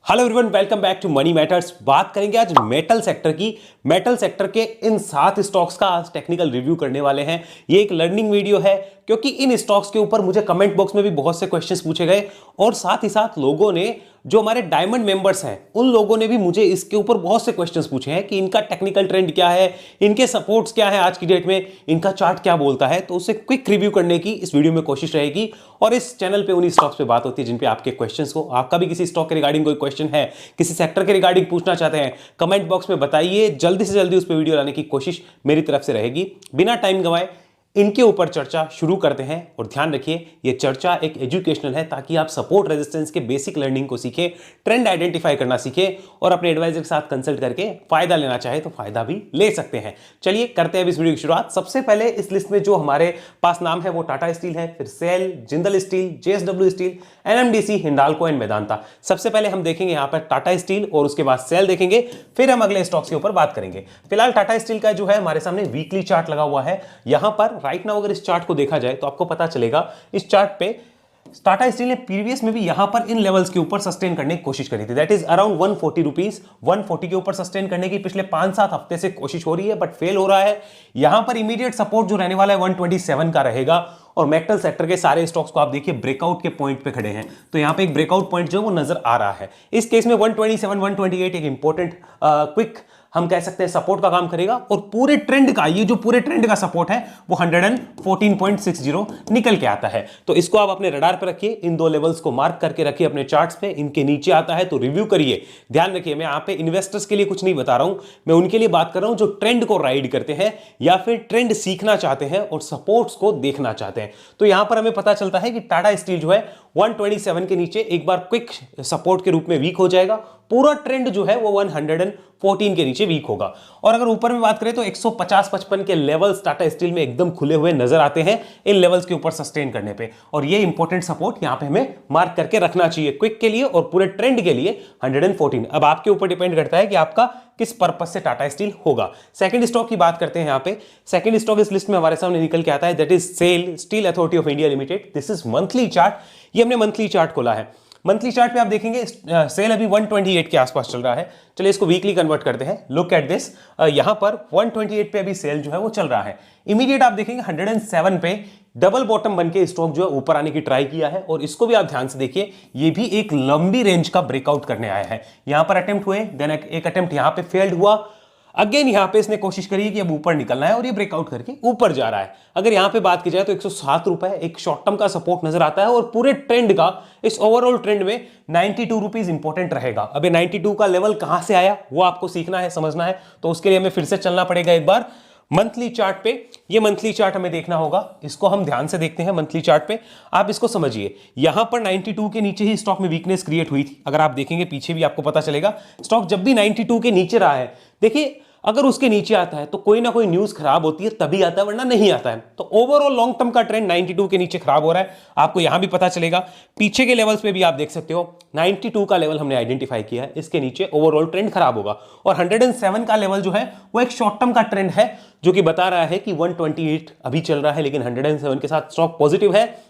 Hello everyone, welcome back to money matters. बात करेंगे आज मेटल सेक्टर की। मेटल सेक्टर के इन 7 स्टॉक्स का आज टेक्निकल रिव्यू करने वाले हैं। ये एक लर्निंग वीडियो है क्योंकि इन स्टॉक्स के ऊपर मुझे कमेंट बॉक्स में भी बहुत से क्वेश्चंस पूछे गए और साथ ही साथ लोगों ने, जो हमारे डायमंड मेंबर्स हैं, उन लोगों ने भी मुझे इसके ऊपर बहुत से क्वेश्चंस पूछे हैं कि इनका टेक्निकल ट्रेंड क्या है, इनके सपोर्ट्स क्या है आज की डेट में, इनका चार्ट क्या बोलता है। तो उसे क्विक रिव्यू करने की इस वीडियो में कोशिश रहेगी और इस चैनल पे उन्हीं स्टॉक्स पे बात होती है जिन पे आपके क्वेश्चंस हो। आपका भी किसी स्टॉक के रिगार्डिंग कोई क्वेश्चन है, किसी सेक्टर के रिगार्डिंग पूछना चाहते हैं, कमेंट बॉक्स में बताइए। जल्दी से जल्दी उस पर वीडियो लाने की कोशिश मेरी तरफ से रहेगी। बिना टाइम गंवाए इनके ऊपर चर्चा शुरू करते हैं। और ध्यान रखिए, यह चर्चा एक एजुकेशनल है ताकि आप सपोर्ट रेजिस्टेंस के बेसिक लर्निंग को सीखें, ट्रेंड आइडेंटिफाई करना सीखें और अपने एडवाइजर के साथ कंसल्ट करके फायदा लेना चाहे तो फायदा भी ले सकते हैं। चलिए करते हैं इस वीडियो की शुरुआत। सबसे पहले इस लिस्ट में जो हमारे पास नाम है वो टाटा स्टील है, फिर SAIL, Jindal steel, JSW steel, NMDC, Hindalco and Vedanta. सबसे पहले हम देखेंगे यहां पर टाटा स्टील और उसके बाद सेल देखेंगे, फिर हम अगले स्टॉक्स के ऊपर बात करेंगे। फिलहाल टाटा स्टील का जो है हमारे सामने वीकली चार्ट लगा हुआ है। यहां पर राइट नाउ अगर इस चार्ट को देखा जाए तो आपको पता चलेगा इस चार्ट पे टाटा स्टील ने प्रीवियस में भी यहां पर इन लेवल्स के ऊपर सस्टेन करने की कोशिश करी थी। दैट इज अराउंड 140 रुपीज, 140 के ऊपर सस्टेन करने की पिछले 5-7 हफ्ते से कोशिश हो रही है, बट फेल हो रहा है। यहां पर इमीडिएट सपोर्ट जो रहने वाला है 127 का रहेगा। और मेटल सेक्टर के सारे स्टॉक्स को आप देखिए ब्रेकआउट के पॉइंट पे खड़े हैं, तो यहां पे एक ब्रेकआउट पॉइंट जो है वो नजर आ रहा है। इस केस में 127, 128 एक इंपॉर्टेंट क्विक हम कह सकते हैं सपोर्ट का काम करेगा और पूरे ट्रेंड का, ये जो पूरे ट्रेंड का सपोर्ट है वो 114.60 निकल के आता है। तो इसको आप अपने रडार पर रखिए, इन दो लेवल्स को मार्क करके रखिए अपने चार्ट्स पे। इनके नीचे आता है तो रिव्यू करिए। ध्यान रखिए, मैं यहाँ पे इन्वेस्टर्स के लिए कुछ नहीं बता रहा हूं, मैं उनके लिए बात कर रहा हूं जो ट्रेंड को राइड करते हैं या फिर ट्रेंड सीखना चाहते हैं और सपोर्ट्स को देखना चाहते हैं। तो यहां पर हमें पता चलता है कि टाटा स्टील जो है 127 के नीचे एक बार क्विक सपोर्ट के रूप में वीक हो जाएगा। पूरा ट्रेंड जो है वो 114 के नीचे वीक होगा। और अगर ऊपर में बात करें तो 150-55 के लेवल्स टाटा स्टील में एकदम खुले हुए नजर आते हैं इन लेवल्स के ऊपर सस्टेन करने पे। और ये इंपॉर्टेंट सपोर्ट यहां पे हमें मार्क करके रखना चाहिए क्विक के लिए और पूरे ट्रेंड के लिए 114। अब आपके ऊपर डिपेंड करता है कि आपका किस पर्पस से टाटा स्टील होगा। सेकंड स्टॉक की बात करते हैं। यहां पे सेकंड स्टॉक इस लिस्ट में हमारे सामने निकल के आता है, that is SAIL, steel authority of India limited. This is monthly chart. ये हमने मंथली चार्ट खोला है। मंथली चार्ट पे आप देखेंगे सेल अभी 128 के आसपास चल रहा है। चलिए इसको वीकली कन्वर्ट करते हैं। लुक एट दिस, यहां पर 128 पे अभी सेल जो है वो चल रहा है। इमीडिएट आप देखेंगे 107 पे डबल बॉटम बन के स्टॉक जो है ऊपर आने की ट्राई किया है और इसको भी आप ध्यान से देखिए, ये भी एक लंबी रेंज का ब्रेकआउट करने आया है। यहां पर अटेम्प्ट हुए, देन एक अटेम्प्ट यहां पे फेल्ड हुआ, अगेन यहां पे इसने कोशिश करी है कि अब ऊपर निकलना है और ये ब्रेकआउट करके ऊपर जा रहा है। अगर यहां पे बात की जाए तो 107 रुपए एक शॉर्ट टर्म का सपोर्ट नजर आता है और पूरे ट्रेंड का, इस ओवरऑल ट्रेंड में 92 रुपीज इंपॉर्टेंट रहेगा। अब ये 92 का लेवल कहां से आया वो आपको सीखना है, समझना है, तो उसके लिए हमें फिर से चलना पड़ेगा एक बार मंथली चार्ट पे। ये मंथली चार्ट हमें देखना होगा, इसको हम ध्यान से देखते हैं मंथली चार्ट पे। आप इसको समझिए, यहां पर 92 के नीचे ही स्टॉक में वीकनेस क्रिएट हुई थी। अगर आप देखेंगे पीछे भी आपको पता चलेगा, स्टॉक जब भी 92 के नीचे रहा है, देखिए अगर उसके नीचे आता है तो कोई ना कोई न्यूज खराब होती है तभी आता है, वरना नहीं आता है। तो ओवरऑल लॉन्ग टर्म का ट्रेंड 92 के नीचे खराब हो रहा है, आपको यहां भी पता चलेगा। पीछे के लेवल्स पे भी आप देख सकते हो 92 का लेवल हमने आइडेंटिफाई किया है, इसके नीचे ओवरऑल ट्रेंड खराब होगा। और 107 का लेवल जो है वो एक शॉर्ट टर्म का ट्रेंड है जो कि बता रहा है कि 128 अभी चल रहा है लेकिन 107 के साथ स्टॉक पॉजिटिव है।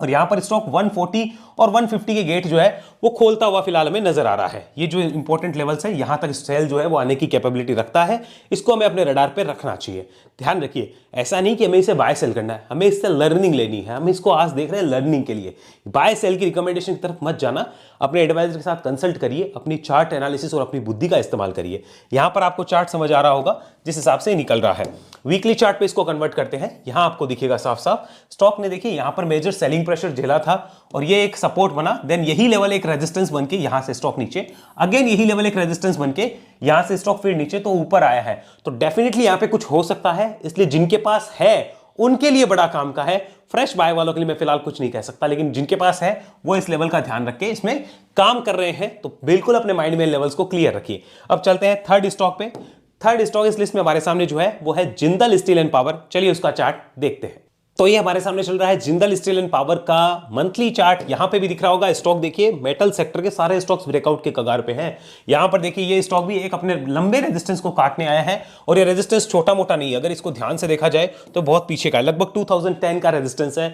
और यहां पर स्टॉक 140 और 150 के गेट जो है वो खोलता हुआ फिलहाल हमें नजर आ रहा है। ये जो इंपॉर्टेंट लेवल्स है, यहां तक सेल जो है वो आने की कैपेबिलिटी रखता है, इसको हमें अपने रडार पे रखना चाहिए। ध्यान रखिए, ऐसा नहीं कि हमें इसे बाय सेल करना है, हमें इससे लर्निंग लेनी है। हम इसको आज देख रहे हैं लर्निंग के लिए। बाय सेल की रिकमेंडेशन की तरफ मत जाना, अपने एडवाइजर के साथ कंसल्ट करिए, अपनी चार्ट एनालिसिस और अपनी बुद्धि का इस्तेमाल करिए। यहां पर आपको चार्ट समझ आ रहा होगा जिस हिसाब से निकल रहा है। वीकली चार्ट पे इसको कन्वर्ट करते हैं, यहां आपको दिखेगा साफ साफ स्टॉक ने, देखिए यहां पर मेजर सेलिंग प्रेशर झेला था और ये एक सपोर्ट बना, देन यही लेवल एक रेजिस्टेंस बन के यहां से स्टॉक नीचे, अगेन यही लेवल एक रेजिस्टेंस बन के यहां से स्टॉक फिर नीचे तो ऊपर आया है। तो डेफिनेटली यहां पे कुछ हो सकता है, इसलिए जिनके पास है उनके लिए बड़ा काम का है। फ्रेश बाय वालों के लिए मैं फिलहाल कुछ नहीं कह सकता, लेकिन जिनके पास है वो इस लेवल का ध्यान रख के इसमें काम कर रहे हैं, तो बिल्कुल अपने माइंड में लेवल्स को क्लियर रखिए। अब चलते हैं थर्ड स्टॉक पे। थर्ड स्टॉक इस लिस्ट में हमारे सामने जो है वो है जिंदल स्टील एंड पावर। चलिए उसका चार्ट देखते हैं। तो ये हमारे सामने चल रहा है जिंदल स्टील एंड पावर का मंथली चार्ट। यहां पे भी दिख रहा होगा स्टॉक, देखिए मेटल सेक्टर के सारे स्टॉक्स ब्रेकआउट के कगार पे हैं। यहां पर देखिए ये स्टॉक भी एक अपने लंबे रेजिस्टेंस को काटने आया है और ये रेजिस्टेंस छोटा मोटा नहीं है, अगर इसको ध्यान से देखा जाए तो बहुत पीछे का है, लगभग 2010 का रेजिस्टेंस है।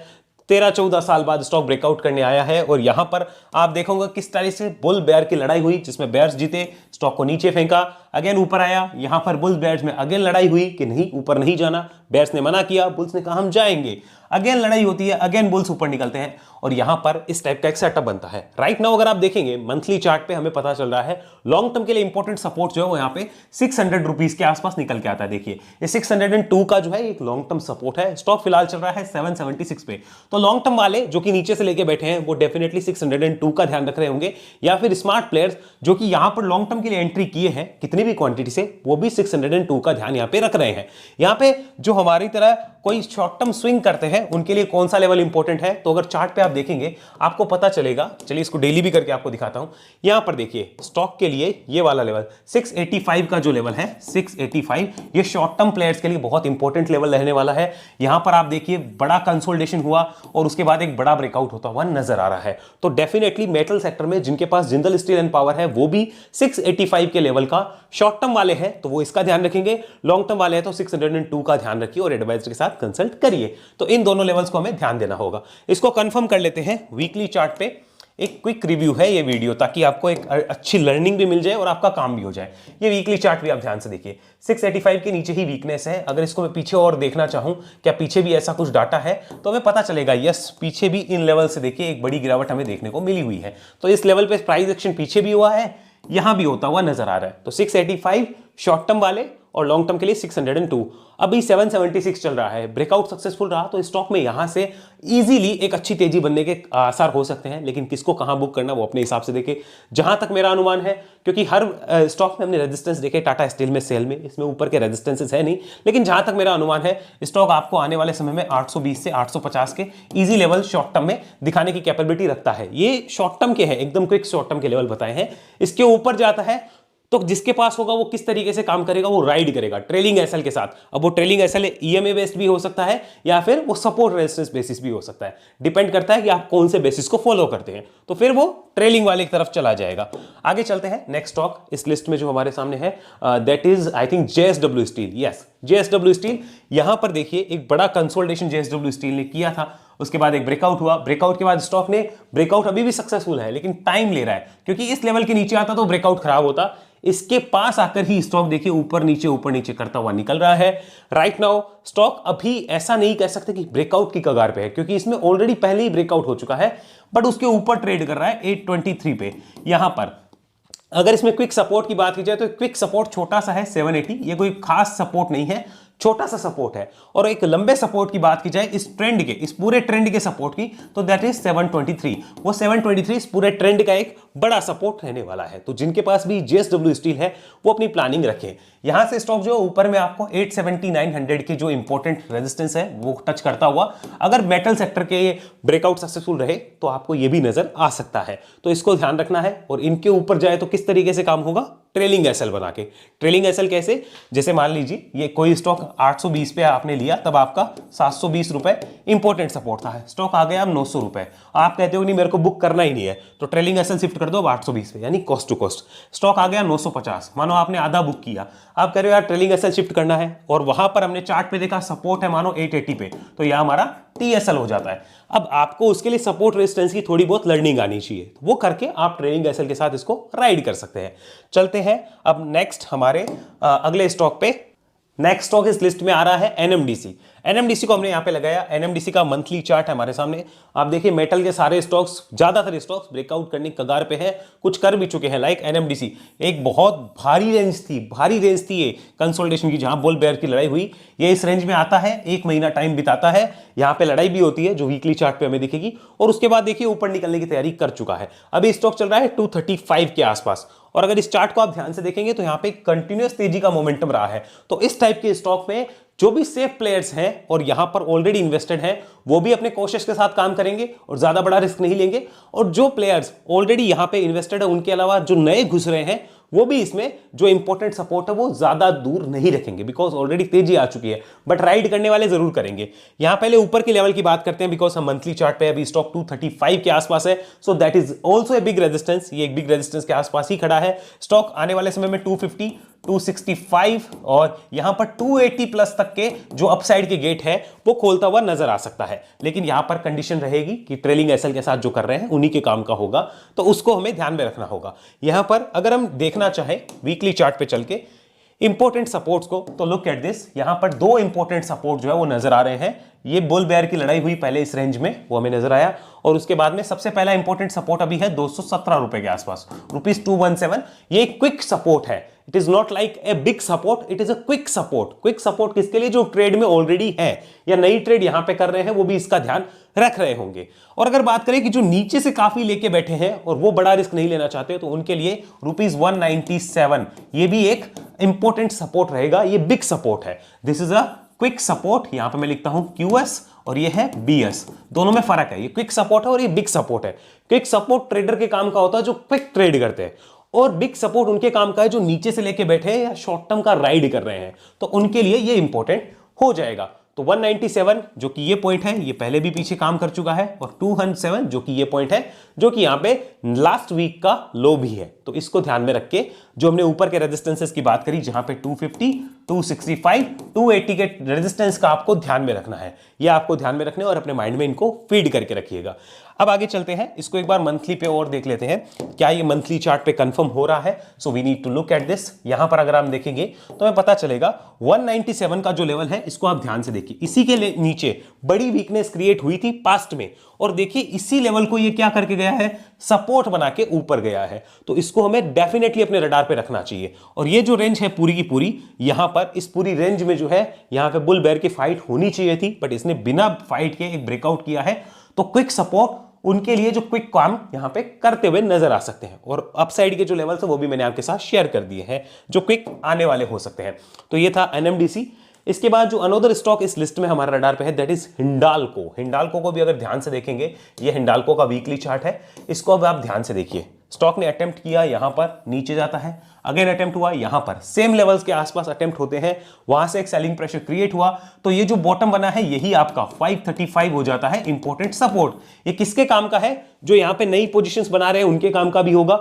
13-14 साल बाद स्टॉक ब्रेकआउट करने आया है और यहां पर आप देखोगे किस तरह से बुल बेयर की लड़ाई हुई, जिसमें बेयर्स जीते, स्टॉक को नीचे फेंका, अगेन ऊपर आया। यहां पर बुल बेयर्स में अगेन लड़ाई हुई कि नहीं ऊपर नहीं जाना, बेयर्स ने मना किया, बुल्स ने कहा हम जाएंगे, अगेन लड़ाई होती है, अगेन बुल्स ऊपर निकलते हैं और यहां पर इस टाइप का एक सेटअप बनता है। राइट नाउ अगर आप देखेंगे मंथली चार्ट पे हमें पता चल रहा है लॉन्ग टर्म के लिए इंपॉर्टेंट सपोर्ट जो है वो यहां पे 600 रुपीज के आसपास निकल के आता है। देखिए ये 602 का जो है एक लॉन्ग टर्म सपोर्ट है, स्टॉक फिलहाल चल रहा है 776 पे। तो लॉन्ग टर्म वाले जो कि नीचे से लेके बैठे हैं वो डेफिनेटली 602 का ध्यान रख रहे होंगे, या फिर स्मार्ट प्लेयर्स जो कि यहां पर लॉन्ग टर्म के लिए एंट्री किए हैं कितनी भी क्वांटिटी से, वो भी 602 का ध्यान यहां पे रख रहे हैं। यहां पे जो हमारी तरह कोई शॉर्ट टर्म स्विंग करते हैं उनके लिए कौन सा लेवल इंपॉर्टेंट है, तो अगर चार्ट पे आप देखेंगे आपको पता चलेगा। चलिए इसको डेली भी करके आपको दिखाता हूं। यहां पर देखिए स्टॉक के लिए ये वाला लेवल 685 का जो लेवल है 685, ये शॉर्ट टर्म प्लेयर्स के लिए बहुत इंपॉर्टेंट लेवल रहने वाला है। यहां पर आप देखिए बड़ा कंसोलिडेशन हुआ और उसके बाद एक बड़ा ब्रेकआउट होता हुआ नजर आ रहा है। तो डेफिनेटली मेटल सेक्टर में जिनके पास जिंदल स्टील एंड पावर है वो भी 685 के लेवल का शॉर्ट टर्म वाले हैं तो वो इसका ध्यान रखेंगे, लॉन्ग टर्म वाले हैं तो 602 का ध्यान रखिए और एडवाइजर के साथ कंसल्ट करिए। तो इन दोनों लेवल्स को हमें ध्यान देना होगा। इसको कंफर्म कर लेते हैं वीकली चार्ट पे। एक क्विक रिव्यू है ये वीडियो, ताकि आपको एक अच्छी लर्निंग भी मिल जाए और आपका काम भी हो जाए। ये वीकली चार्ट भी आप ध्यान से देखिए, 685 के नीचे ही वीकनेस है। अगर इसको मैं पीछे और देखना चाहूं, क्या पीछे भी ऐसा कुछ डाटा है, तो हमें पता चलेगा यस पीछे भी इन लेवल से देखिए एक बड़ी गिरावट हमें देखने को मिली हुई है। तो इस लेवल पे प्राइस एक्शन पीछे भी हुआ है, यहां भी होता हुआ नजर आ रहा है। तो 685 शॉर्ट टर्म वाले और लॉन्ग टर्म के लिए 602। अभी 776 चल रहा है, ब्रेकआउट सक्सेसफुल रहा तो स्टॉक में यहां से इजीली एक अच्छी तेजी बनने के आसार हो सकते हैं। लेकिन किसको कहां बुक करना वो अपने हिसाब से देखे। जहां तक मेरा अनुमान है, क्योंकि हर स्टॉक में हमने रेजिस्टेंस देखे, टाटा स्टील में, सेल में, इसमें ऊपर के रेजिस्टेंसेस है नहीं, लेकिन जहां तक मेरा अनुमान है स्टॉक आपको आने वाले समय में 820 से 850 के इजी लेवल शॉर्ट टर्म में दिखाने की कैपेबिलिटी रखता है। ये शॉर्ट टर्म के हैं, एकदम क्विक शॉर्ट टर्म के लेवल बताए हैं। इसके ऊपर जाता है तो जिसके पास होगा वो किस तरीके से काम करेगा, वो राइड करेगा ट्रेलिंग एसएल के साथ। अब वो ट्रेलिंग एसएल ईएमए बेस्ड भी हो सकता है या फिर वो सपोर्ट रेजिस्टेंस बेसिस भी हो सकता है, डिपेंड करता है कि आप कौन से बेसिस को फॉलो करते हैं। तो फिर वो ट्रेलिंग वाले की तरफ चला जाएगा। आगे चलते हैं। नेक्स्ट स्टॉक इस लिस्ट में जो हमारे सामने है that is I think JSW steel. Yes, JSW steel. यहां पर देखिए एक बड़ा कंसोलिडेशन जेएसडब्ल्यू स्टील ने किया था, उसके बाद एक ब्रेकआउट हुआ। ब्रेकआउट के बाद स्टॉक ने, ब्रेकआउट अभी भी सक्सेसफुल है लेकिन टाइम ले रहा है, क्योंकि इस लेवल के नीचे आता तो ब्रेकआउट खराब होता। इसके पास आकर ही स्टॉक देखिए ऊपर नीचे करता हुआ निकल रहा है। राइट नाउ स्टॉक अभी ऐसा नहीं कह सकते कि ब्रेकआउट की कगार पे है, क्योंकि इसमें ऑलरेडी पहले ही ब्रेकआउट हो चुका है, बट उसके ऊपर ट्रेड कर रहा है 823 पे। यहां पर अगर इसमें क्विक सपोर्ट की बात की जाए तो क्विक सपोर्ट छोटा सा है 780, ये कोई खास सपोर्ट नहीं है, छोटा सा सपोर्ट है। और एक लंबे सपोर्ट की बात की जाए इस ट्रेंड के, इस पूरे ट्रेंड के सपोर्ट की, तो दैट इज 723। वो 723 इस पूरे ट्रेंड का एक बड़ा सपोर्ट रहने वाला है। तो जिनके पास भी जेएसडब्ल्यू स्टील है वो अपनी प्लानिंग रखें। यहां से स्टॉक जो ऊपर में आपको 870 900 के जो इंपॉर्टेंट रेजिस्टेंस है वो टच करता हुआ, अगर मेटल सेक्टर के ब्रेकआउट सक्सेसफुल रहे तो आपको ये भी नजर आ सकता है। तो इसको ध्यान रखना है। और इनके ऊपर जाए तो किस तरीके से काम होगा, ट्रेलिंग एसएल बना के। ट्रेलिंग एसएल कैसे, जैसे मान लीजिए ये कोई स्टॉक 820 पे आपने लिया, तब आपका 720 रुपए इंपॉर्टेंट सपोर्ट था, स्टॉक आ गया 900 रुपए। आप कहते हो नहीं मेरे को बुक करना ही नहीं है, तो ट्रेलिंग एसएल शिफ्ट कर दो अब 820 पे, यानी कॉस्ट टू कॉस्ट। स्टॉक आ गया 950, मानो आपने आधा बुक किया, आप कह रहे हो यार ट्रेलिंग एसएल शिफ्ट करना है, और वहां पर हमने चार्ट पे देखा सपोर्ट है मानो 880 पे, तो यह हमारा टीएसएल हो जाता है। अब आपको उसके लिए सपोर्ट रेजिस्टेंस की थोड़ी बहुत लर्निंग आनी चाहिए, वो करके आप ट्रेलिंग एसएल के साथ इसको राइड कर सकते हैं। चलते हैं अब नेक्स्ट हमारे अगले स्टॉक पे। नेक्स्ट स्टॉक इस लिस्ट में आ रहा है एनएमडीसी। एनएमडीसी को हमने यहां पे लगाया। एनएमडीसी का मंथली चार्ट है हमारे सामने। आप देखिए मेटल के सारे स्टॉक्स, ज्यादातर स्टॉक्स ब्रेकआउट करने की कगार पे है, कुछ कर भी चुके हैं। लाइक एनएमडीसी एक बहुत भारी रेंज थी ये कंसोलिडेशन की, जहां बुल बेयर की लड़ाई हुई। ये इस रेंज में आता है, एक महीना टाइम बिताता है, यहां पे लड़ाई भी होती है जो वीकली चार्ट पे हमें दिखेगी, और उसके बाद देखिए ऊपर निकलने की तैयारी कर चुका है। अभी स्टॉक चल रहा है 235 के आसपास, और अगर इस चार्ट को आप ध्यान से देखेंगे तो यहां पे कंटिन्यूअस तेजी का मोमेंटम रहा है। तो इस टाइप के स्टॉक में जो भी सेफ प्लेयर्स हैं और यहां पर ऑलरेडी इन्वेस्टेड हैं, वो भी अपने कोशिश के साथ काम करेंगे और ज्यादा बड़ा रिस्क नहीं लेंगे। और जो प्लेयर्स ऑलरेडी यहां पे इन्वेस्टेड है, उनके अलावा जो नए घुस रहे हैं, वो भी इसमें जो इंपॉर्टेंट सपोर्ट है वो ज्यादा दूर नहीं रखेंगे, बिकॉज ऑलरेडी तेजी आ चुकी है। बट राइड करने वाले जरूर करेंगे। यहां पहले ऊपर के लेवल की बात करते हैं, बिकॉज हम मंथली चार्ट पे अभी स्टॉक 235 के आसपास है, so that is also a big resistance. ये एक बिग रेजिस्टेंस के आसपास ही खड़ा है। स्टॉक आने वाले समय में 250 265 और यहां पर 280 प्लस तक के जो अपसाइड के गेट है वो खोलता हुआ नजर आ सकता है। लेकिन यहां पर कंडीशन रहेगी कि ट्रेलिंग एसएल के साथ जो कर रहे हैं उन्हीं के काम का होगा, तो उसको हमें ध्यान में रखना होगा। यहां पर अगर हम देखना चाहें वीकली चार्ट पे चल के इंपॉर्टेंट सपोर्ट्स को, तो लुक एट दिस, यहां पर दो इंपॉर्टेंट सपोर्ट जो है वो नजर आ रहे हैं। ये बुल बेयर की लड़ाई हुई पहले इस रेंज में, वो हमें नजर आया, और उसके बाद में सबसे पहला इंपॉर्टेंट सपोर्ट अभी है 217 रुपए के आसपास, ₹217। ये क्विक सपोर्ट है, it is not like a big support, it is a quick support. Quick support किसके लिए? जो ट्रेड में ऑलरेडी है या नई ट्रेड यहां पे कर रहे हैं वो भी इसका ध्यान रख रहे होंगे। और अगर बात करें कि जो नीचे से काफी लेके बैठे हैं और वो बड़ा रिस्क नहीं लेना चाहते, तो उनके लिए ₹197 ये भी एक इंपॉर्टेंट सपोर्ट रहेगा। ये बिग सपोर्ट है, this is a quick support. यहां पे मैं लिखता हूं QS और ये है BS, दोनों में फर्क है। ये क्विक सपोर्ट है और ये बिग सपोर्ट है। क्विक सपोर्ट ट्रेडर के काम का होता है जो क्विक ट्रेड करते हैं, और बिग सपोर्ट उनके काम का है जो नीचे से लेके बैठे हैं या शॉर्ट टर्म का राइड कर रहे हैं, तो उनके लिए ये इंपॉर्टेंट हो जाएगा। तो 197 जो कि ये पॉइंट है, ये पहले भी पीछे काम कर चुका है, और 207 जो कि ये पॉइंट है, जो कि यहां पे लास्ट वीक का लो भी है। तो इसको ध्यान में रख के जो हमने ऊपर के रेजिस्टेंसेस की बात करी, जहां पे 250, 265, 280 के रेजिस्टेंस का आपको ध्यान में रखना है। ये आपको ध्यान में रखने और अपने माइंड में इनको फीड करके रखिएगा। अब आगे चलते हैं, इसको एक बार मंथली पे और देख लेते हैं, क्या ये मंथली चार्ट पे कंफर्म हो रहा है। So we need to look at this. यहां पर अगर हम देखेंगे तो हमें पता चलेगा 197 का जो लेवल है, इसको आप ध्यान से देखिए, इसी के नीचे बड़ी वीकनेस क्रिएट हुई थी पास्ट में, और देखिए इसी लेवल को ये क्या करके गया है, सपोर्ट बना के ऊपर गया है। तो इसको हमें डेफिनेटली अपने रडार पे रखना चाहिए। और ये जो रेंज है पूरी की पूरी, यहां पर इस पूरी रेंज में जो है, यहां पे बुल बेयर की फाइट होनी चाहिए थी, बट इसने बिना फाइट के एक ब्रेकआउट किया है। तो क्विक सपोर्ट उनके लिए जो क्विक काम यहां पे करते हुए नजर आ सकते हैं, और अपसाइड के जो लेवल्स है वो भी मैंने आपके साथ शेयर कर दिए हैं, जो क्विक आने वाले हो सकते हैं। तो ये था NMDC। इसके बाद जो अनदर स्टॉक इस लिस्ट में हमारे रडार पे है, दैट इज हिंडाल्को। हिंडाल्को को भी अगर ध्यान से देखेंगे, ये हिंडाल्को का वीकली चार्ट है, इसको अब आप ध्यान से देखिए। स्टॉक ने अटेम्प्ट किया, यहां पर नीचे जाता है, अगेन अटेम्प्ट हुआ, यहां पर सेम लेवल्स के आसपास अटेम्प्ट होते हैं, वहां से एक सेलिंग प्रेशर क्रिएट हुआ, तो ये जो बॉटम बना है यही आपका 535 हो जाता है इंपॉर्टेंट सपोर्ट। ये किसके काम का है? जो यहां पे नई पोजीशंस बना रहे हैं उनके काम का भी होगा,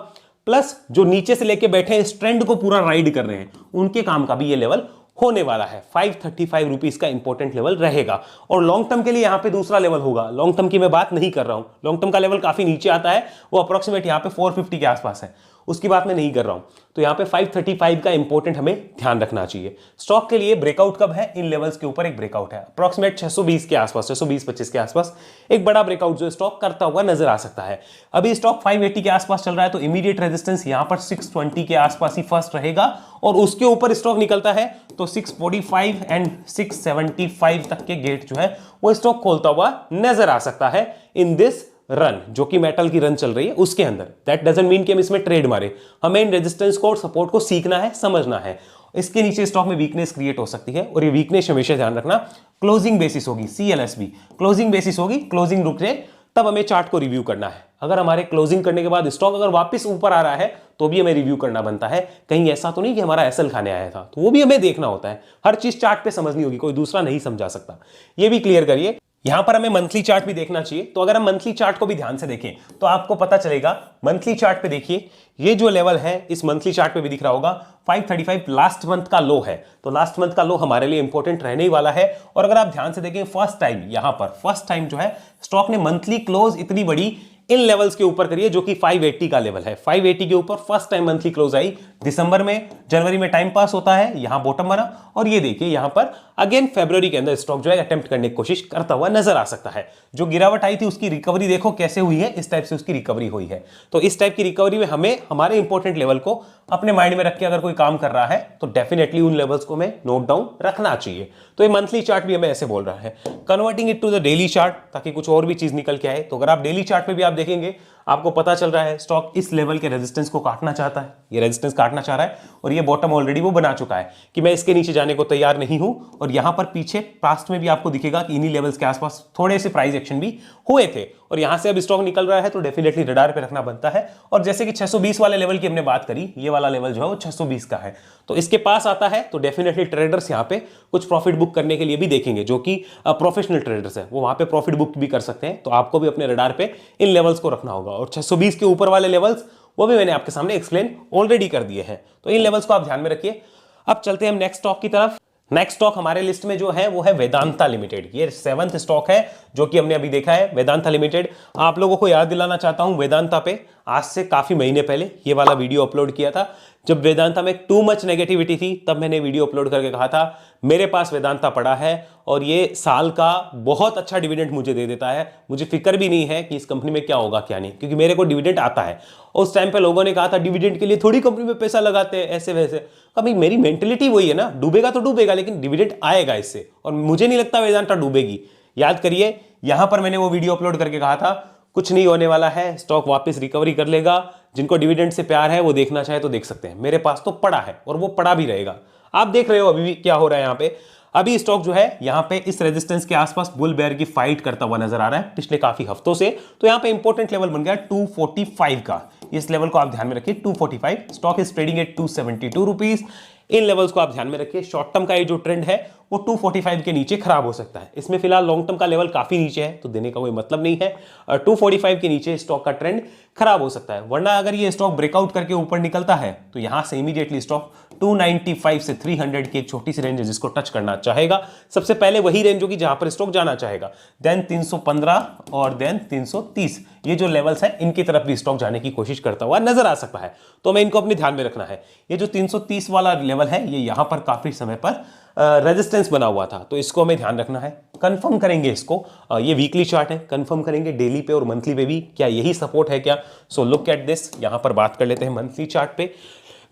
प्लस जो नीचे से लेके बैठे हैं इस ट्रेंड को पूरा राइड कर रहे हैं उनके काम का भी ये लेवल होने वाला है। 535 रुपीज का इंपॉर्टेंट लेवल रहेगा। और लॉन्ग टर्म के लिए यहां पे दूसरा लेवल होगा। लॉन्ग टर्म की मैं बात नहीं कर रहा हूं, लॉन्ग टर्म का लेवल काफी नीचे आता है, वो अप्रोक्सीमेट यहां पे 450 के आसपास है, उसकी बात मैं नहीं कर रहा हूं। तो यहां पे 535 का इंपॉर्टेंट हमें ध्यान रखना चाहिए। स्टॉक के लिए ब्रेकआउट कब है? इन लेवल्स के ऊपर एक ब्रेकआउट है, अप्रोक्सीमेट 620 के आसपास, 620-25 के आसपास एक बड़ा ब्रेकआउट जो स्टॉक करता हुआ नजर आ सकता है। अभी स्टॉक 580 के आसपास चल रहा है, तो इमीडिएट रेजिस्टेंस यहां पर 620 के आसपास ही फर्स्ट रहेगा, और उसके ऊपर स्टॉक निकलता है तो 645 एंड 675 तक के गेट जो है वो स्टॉक खोलता हुआ नजर आ सकता है इन दिस रन, जो कि मेटल की रन चल रही है उसके अंदर। दैट डजंट मीन कि हम इसमें ट्रेड मारे, हमें इन रेजिस्टेंस को और सपोर्ट को सीखना है, समझना है। इसके नीचे स्टॉक में वीकनेस क्रिएट हो सकती है, और ये वीकनेस हमेशा ध्यान रखना क्लोजिंग बेसिस होगी, CLSB क्लोजिंग बेसिस होगी, क्लोजिंग रुक जाए तब हमें चार्ट को रिव्यू करना है। अगर हमारे क्लोजिंग करने के बाद स्टॉक अगर वापस ऊपर आ रहा है तो भी हमें रिव्यू करना बनता है, कहीं ऐसा तो नहीं कि हमारा एसएल खाने आया था, तो वो भी हमें देखना होता है। हर चीज चार्ट पे समझनी होगी, कोई दूसरा नहीं समझा सकता, ये भी क्लियर करिए। यहां पर हमें मंथली चार्ट भी देखना चाहिए, तो अगर हम मंथली चार्ट को भी ध्यान से देखें तो आपको पता चलेगा। मंथली चार्ट पे देखिए, ये जो लेवल है इस मंथली चार्ट पे भी दिख रहा होगा, 535 लास्ट मंथ का लो है, तो लास्ट मंथ का लो हमारे लिए इंपॉर्टेंट रहने ही वाला है। और अगर आप ध्यान से देखें, फर्स्ट टाइम यहां पर फर्स्ट टाइम जो है स्टॉक ने मंथली क्लोज इतनी बड़ी इन लेवल्स के ऊपर करिए, जो कि 580 का लेवल है। 580 के ऊपर फर्स्ट टाइम मंथली क्लोज आई दिसंबर में। जनवरी में टाइम पास होता है, यहां बॉटम बना, और ये देखिए यहां पर अगेन फरवरी के अंदर स्टॉक जो है अटेम्प्ट करने की कोशिश करता हुआ नजर आ सकता है। जो गिरावट आई थी उसकी रिकवरी देखो कैसे हुई है, इस टाइप से उसकी रिकवरी हुई है। तो इस टाइप की रिकवरी में हमें हमारे इंपॉर्टेंट लेवल को अपने माइंड में रख के अगर कोई काम कर रहा है तो डेफिनेटली उन लेवल्स को हमें नोट डाउन रखना चाहिए। तो ये मंथली चार्ट भी हमें ऐसे बोल रहा है, converting it to the daily chart, ताकि कुछ और भी चीज निकल के आए। तो अगर आप डेली चार्ट पे भी आप देखेंगे, आपको पता चल रहा है स्टॉक इस लेवल के रेजिस्टेंस को काटना चाहता है, ये रेजिस्टेंस काटना चाह रहा है, और ये बॉटम ऑलरेडी वो बना चुका है कि मैं इसके नीचे जाने को तैयार नहीं हूं। और यहां पर पीछे पास्ट में भी आपको दिखेगा कि इन्हीं लेवल्स के आसपास थोड़े से प्राइस एक्शन भी हुए थे, और यहां से अब स्टॉक निकल रहा है, तो डेफिनेटली रडार पे रखना बनता है। और जैसे कि 620 वाले लेवल की हमने बात करी, ये वाला लेवल जो है वो 620 का है, तो इसके पास आता है तो डेफिनेटली ट्रेडर्स यहां पे कुछ प्रॉफिट बुक करने के लिए भी देखेंगे, जो कि प्रोफेशनल ट्रेडर्स है, वो वहां पे प्रॉफिट बुक भी कर सकते हैं। तो आपको भी अपने रडार पे इन लेवल्स को रखना होगा, और 620 के ऊपर वाले लेवल्स वो भी मैंने आपके सामने एक्सप्लेन ऑलरेडी कर दिए हैं, तो इन लेवल्स को आप ध्यान में रखिए। अब चलते हैं हम नेक्स्ट स्टॉक की तरफ। नेक्स्ट स्टॉक हमारे लिस्ट में जो है वो है वेदांता लिमिटेड। ये 7th स्टॉक है जो कि हमने अभी देखा है, वेदांता लिमिटेड। आप लोगों को याद दिलाना चाहता हूं, वेदांता पे आज से काफी महीने पहले ये वाला वीडियो अपलोड किया था। जब वेदांता में टू मच नेगेटिविटी थी तब मैंने वीडियो अपलोड करके कहा था मेरे पास वेदांता पड़ा है और ये साल का बहुत अच्छा डिविडेंड मुझे दे देता है, मुझे फिक्र भी नहीं है कि इस कंपनी में क्या होगा क्या नहीं, क्योंकि मेरे को डिविडेंड आता है। उस टाइम पे लोगों ने कहा था डिविडेंड के लिए थोड़ी कंपनी में पैसा लगाते हैं ऐसे वैसे। अभी मेरी मेंटेलिटी वही है ना, डूबेगा तो डूबेगा लेकिन डिविडेंड आएगा इससे, और मुझे नहीं लगता वेदांता डूबेगी। याद करिए, यहां पर मैंने वो वीडियो अपलोड करके कहा था कुछ नहीं होने वाला है, स्टॉक वापस रिकवरी कर लेगा। जिनको डिविडेंड से प्यार है वो देखना चाहे तो देख सकते हैं, मेरे पास तो पड़ा है और वो पड़ा भी रहेगा। आप देख रहे हो अभी भी क्या हो रहा है यहाँ पे। अभी स्टॉक जो है यहाँ पे इस रेजिस्टेंस के आसपास बुल बेयर की फाइट करता हुआ नजर आ रहा है पिछले काफी हफ्तों से। तो यहाँ पे इंपॉर्टेंट लेवल बन गया 245 का, इस लेवल को आप ध्यान में रखिए 245। Stock is trading at 272 rupees. In levels को आप ध्यान में रखिए। शॉर्ट टर्म का ये जो ट्रेंड है वो 245 के नीचे खराब हो सकता है। इसमें फिलहाल लॉन्ग टर्म का लेवल काफी नीचे है तो देने का कोई मतलब नहीं है। 245 के नीचे स्टॉक का ट्रेंड खराब हो सकता है, वरना अगर ये स्टॉक ब्रेकआउट करके ऊपर निकलता है तो यहां से इमीडिएटली स्टॉक 295 से 300 की एक छोटी सी रेंज है जिसको टच करना चाहेगा। सबसे पहले वही रेंज होगी जहां पर स्टॉक जाना चाहेगा, देन 315 और देन 330। ये जो लेवल्स हैं इनकी तरफ भी स्टॉक जाने की कोशिश करता हुआ नजर आ सकता है, तो हमें इनको अपने ध्यान में रखना है। ये जो 330 वाला लेवल है ये यहां पर काफी समय पर रेजिस्टेंस बना हुआ था, तो इसको हमें ध्यान रखना है। कंफर्म करेंगे इसको, ये वीकली चार्ट है, कंफर्म करेंगे डेली पे और मंथली पे भी क्या यही सपोर्ट है क्या। सो लुक एट दिस, यहां पर बात कर लेते हैं मंथली चार्ट पे।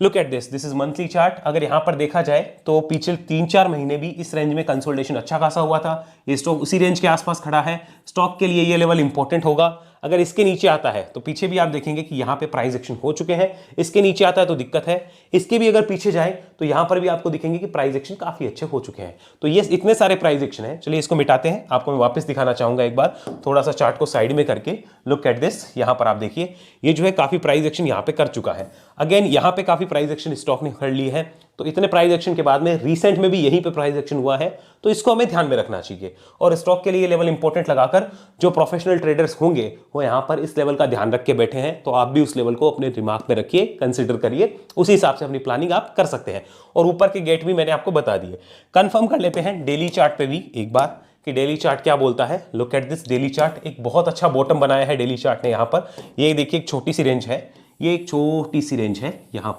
Look at this, this is monthly chart. अगर यहां पर देखा जाए तो पिछले 3-4 महीने भी इस रेंज में कंसोलिडेशन अच्छा खासा हुआ था। ये स्टॉक उसी रेंज के आसपास खड़ा है। स्टॉक के लिए ये लेवल इंपॉर्टेंट होगा। अगर इसके नीचे आता है तो पीछे भी आप देखेंगे कि यहां पे प्राइस एक्शन हो चुके हैं। इसके नीचे आता है तो दिक्कत है। इसके भी अगर पीछे जाए तो यहां पर भी आपको दिखेंगे कि प्राइस एक्शन काफी अच्छे हो चुके हैं। तो ये इतने सारे प्राइस एक्शन है। चलिए इसको मिटाते हैं, आपको मैं वापस दिखाना चाहूंगा एक बार थोड़ा सा चार्ट को साइड में करके। लुक एट दिस, यहां पर आप देखिए ये जो है काफी प्राइस एक्शन यहां पे कर चुका है। अगेन यहां पे काफी प्राइस एक्शन स्टॉक ने कर ली है, तो इतने प्राइस एक्शन के बाद में रिसेंट में भी यहीं पे प्राइस एक्शन हुआ है, तो इसको हमें ध्यान में रखना चाहिए। और स्टॉक के लिए लेवल इंपॉर्टेंट लगाकर जो प्रोफेशनल ट्रेडर्स होंगे वो यहां पर इस लेवल का ध्यान रख के बैठे हैं, तो आप भी उस लेवल को अपने दिमाग में रखिए, कंसिडर करिए, उसी हिसाब से अपनी प्लानिंग आप कर सकते हैं। और ऊपर के गेट भी मैंने आपको बता दिए। कंफर्म कर लेते हैं डेली चार्ट पे भी एक बार कि डेली चार्ट क्या बोलता है। Look at this daily chart, एक बहुत अच्छा बॉटम बनाया है डेली चार्ट ने। यहां पर ये देखिए एक छोटी सी रेंज है, ये एक छोटी सी रेंज है यहां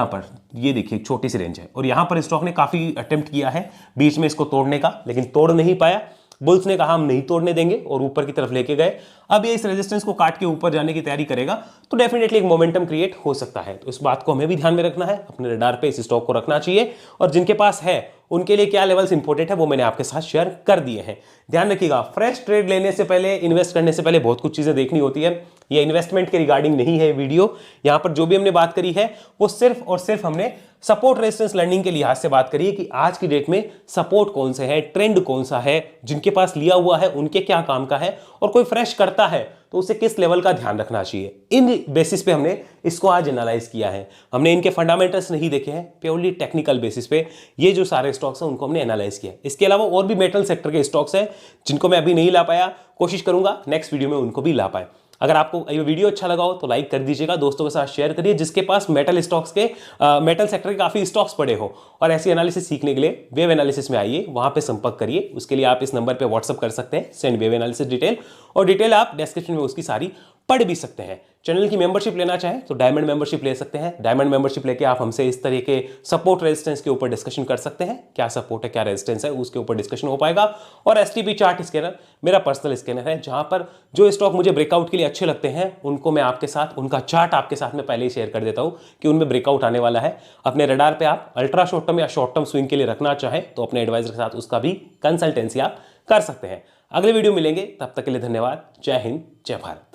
पर ये देखिए एक छोटी सी रेंज है, और यहां पर स्टॉक ने काफी अटेम्प्ट किया है बीच में इसको तोड़ने का, लेकिन तोड़ नहीं पाया। बुल्स ने कहा हम नहीं तोड़ने देंगे और ऊपर की तरफ लेके गए। अब ये इस रेजिस्टेंस को काट के ऊपर जाने की तैयारी करेगा तो डेफिनेटली एक मोमेंटम क्रिएट हो सकता है। तो इस बात को हमें भी ध्यान में रखना है, अपने रडार पे इस स्टॉक को रखना चाहिए। और जिनके पास है उनके लिए क्या लेवल्स इंपॉर्टेंट है वो मैंने आपके साथ शेयर कर दिए हैं। ध्यान रखिएगा, फ्रेश ट्रेड लेने से पहले, इन्वेस्ट करने से पहले बहुत कुछ चीजें देखनी होती है। ये इन्वेस्टमेंट के रिगार्डिंग नहीं है वीडियो। यहां पर जो भी हमने बात करी है वो सिर्फ और सिर्फ हमने सपोर्ट रेजिस्टेंस लर्निंग के लिहाज से बात करिए कि आज की डेट में सपोर्ट कौन से है, ट्रेंड कौन सा है, जिनके पास लिया हुआ है उनके क्या काम का है, और कोई फ्रेश करता है तो उसे किस लेवल का ध्यान रखना चाहिए। इन बेसिस पे हमने इसको आज एनालाइज किया है। हमने इनके फंडामेंटल्स नहीं देखे हैं, प्योरली टेक्निकल बेसिस पे ये जो सारे स्टॉक्स हैं उनको हमने एनालाइज किया। इसके अलावा और भी मेटल सेक्टर के स्टॉक्स हैं जिनको मैं अभी नहीं ला पाया, कोशिश करूंगा नेक्स्ट वीडियो में उनको भी ला पाए। अगर आपको ये वीडियो अच्छा लगा हो तो लाइक कर दीजिएगा, दोस्तों के साथ शेयर करिए जिसके पास मेटल स्टॉक्स के मेटल सेक्टर के काफी स्टॉक्स पड़े हो। और ऐसी एनालिसिस सीखने के लिए वेव एनालिसिस में आइए, वहां पे संपर्क करिए। उसके लिए आप इस नंबर पे व्हाट्सअप कर सकते हैं, सेंड वेव एनालिसिस डिटेल, और डिटेल आप डिस्क्रिप्शन में उसकी सारी पढ़ भी सकते हैं। चैनल की मेंबरशिप लेना चाहें तो डायमंड मेंबरशिप ले सकते हैं। डायमंड मेंबरशिप लेके आप हमसे इस तरह के सपोर्ट रेजिस्टेंस के ऊपर डिस्कशन कर सकते हैं, क्या सपोर्ट है क्या रेजिस्टेंस है उसके ऊपर डिस्कशन हो पाएगा। और एसटीपी चार्ट स्कैनर मेरा पर्सनल स्कैनर है, जहां पर जो स्टॉक मुझे ब्रेकआउट के लिए अच्छे लगते हैं उनको मैं आपके साथ, उनका चार्ट आपके साथ में पहले ही शेयर कर देता हूं कि उनमें ब्रेकआउट आने वाला है। अपने रडार पे आप अल्ट्रा शॉर्ट टर्म या शॉर्ट टर्म स्विंग के लिए रखना चाहें तो अपने एडवाइजर के साथ उसका भी कंसल्टेंसी आप कर सकते हैं। अगले वीडियो मिलेंगे, तब तक के लिए धन्यवाद। जय हिंद, जय भारत।